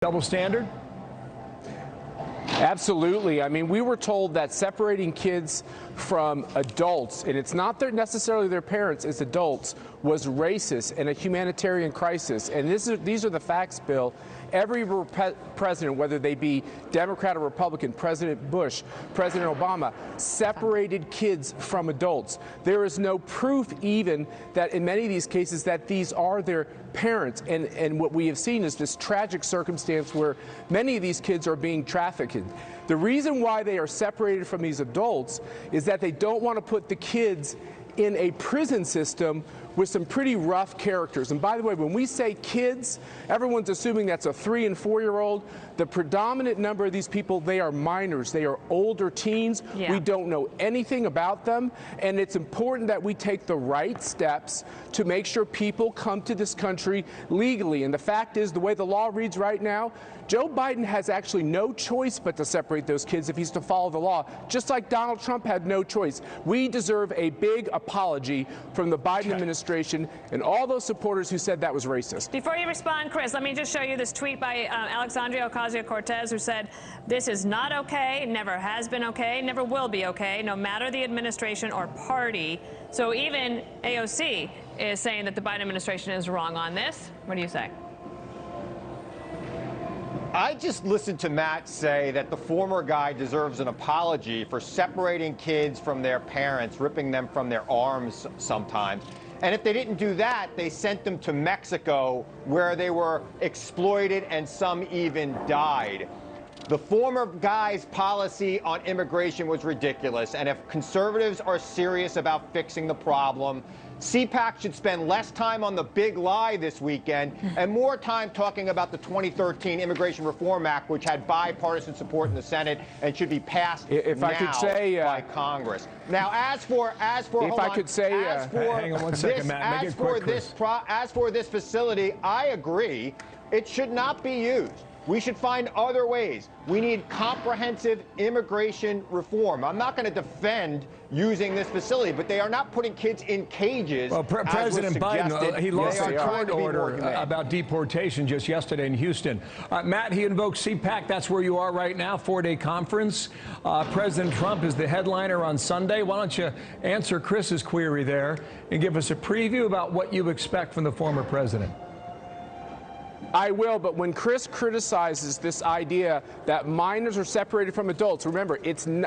Double standard? Absolutely. I mean, we were told that separating kids from adults, and it's not necessarily their parents, it's adults, was racist and a humanitarian crisis. And these are the facts, Bill. Every president, whether they be Democrat or Republican, President Bush, President Obama, separated kids from adults. There is no proof even that in many of these cases that these are their parents. And what we have seen is this tragic circumstance where many of these kids are being trafficked. The reason why they are separated from these adults is that they don't want to put the kids in a prison system with some pretty rough characters. And by the way, when we say kids, everyone's assuming that's a 3- and 4-year-old. The predominant number of these people, they are minors. They are older teens. Yeah. We don't know anything about them. And it's important that we take the right steps to make sure people come to this country legally. And the fact is, the way the law reads right now, Joe Biden has actually no choice but to separate those kids if he's to follow the law, just like Donald Trump had no choice. We deserve a big apology from the Biden administration and all those supporters who said that was racist. Before you respond, Chris, let me just show you this tweet by Alexandria Ocasio-Cortez, who said, "This is not okay, never has been okay, never will be okay, no matter the administration or party." So even AOC is saying that the Biden administration is wrong on this. What do you say? I just listened to Matt say that the former guy deserves an apology for separating kids from their parents, ripping them from their arms sometimes. And if they didn't do that, they sent them to Mexico, where they were exploited and some even died. The former guy's policy on immigration was ridiculous. And if conservatives are serious about fixing the problem, CPAC should spend less time on the big lie this weekend and more time talking about the 2013 Immigration Reform Act, which had bipartisan support in the Senate and should be passed by Congress. Now, as for hang on one second, Matt. Make it quick, Chris. As for this facility, I agree. It should not be used. We should find other ways. We need comprehensive immigration reform. I'm not going to defend using this facility, but they are not putting kids in cages. Well, President Biden, he lost a court order about deportation just yesterday in Houston. Matt, he invoked CPAC. That's where you are right now, 4-day conference. President Trump is the headliner on Sunday. Why don't you answer Chris's query there and give us a preview about what you expect from the former president? I will, but when Chris criticizes this idea that minors are separated from adults, remember,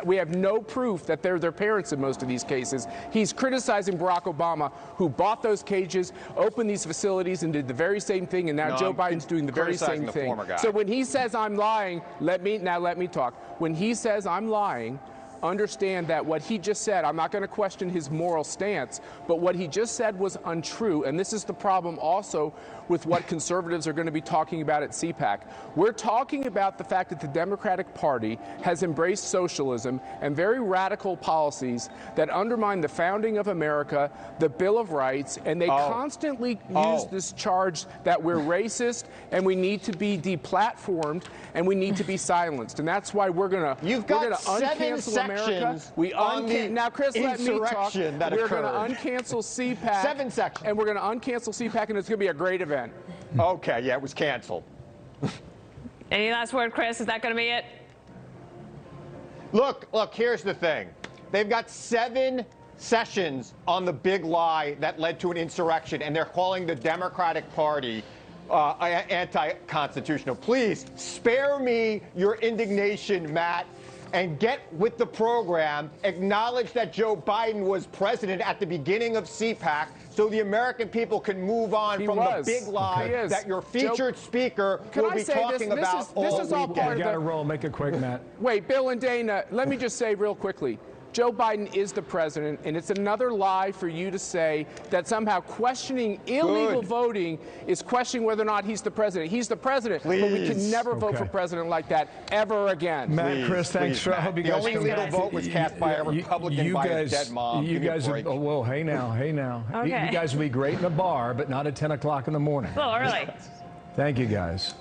we have no proof that they're their parents in most of these cases. He's criticizing Barack Obama, who bought those cages, opened these facilities, and did the very same thing, and now Joe Biden's doing the very same thing. So when he says I'm lying, let me talk. When he says I'm lying, understand that what he just said, I'm not going to question his moral stance, but what he just said was untrue. And this is the problem also with what conservatives are going to be talking about at CPAC. We're talking about the fact that the Democratic Party has embraced socialism and very radical policies that undermine the founding of America, the Bill of Rights, and they constantly use this charge that we're racist and we need to be deplatformed and we need to be silenced. And that's why we're going to uncancel America. Now, Chris, let me talk. We're going to uncancel CPAC. 7 sections. And we're going to uncancel CPAC, and it's going to be a great event. Okay, yeah, it was canceled. Any last word, Chris? Is that going to be it? Look, here's the thing. They've got 7 sessions on the big lie that led to an insurrection, and they're calling the Democratic Party anti-constitutional. Please, spare me your indignation, Matt, and get with the program. Acknowledge that Joe Biden was president at the beginning of CPAC so the American people can move on from the big lie that your featured speaker will be talking about all weekend. You got to roll. Make it quick, Matt. Wait, Bill and Dana, let me just say real quickly. Joe Biden is the president, and it's another lie for you to say that somehow questioning illegal voting is questioning whether or not he's the president. He's the president, but we can never vote for president like that ever again. Matt, Chris, thanks. I hope you guys the only legal vote was cast by a Republican by his dead mom. You guys, whoa, hey now. Okay. You guys will be great in a bar, but not at 10 o'clock in the morning. A little early. Thank you, guys.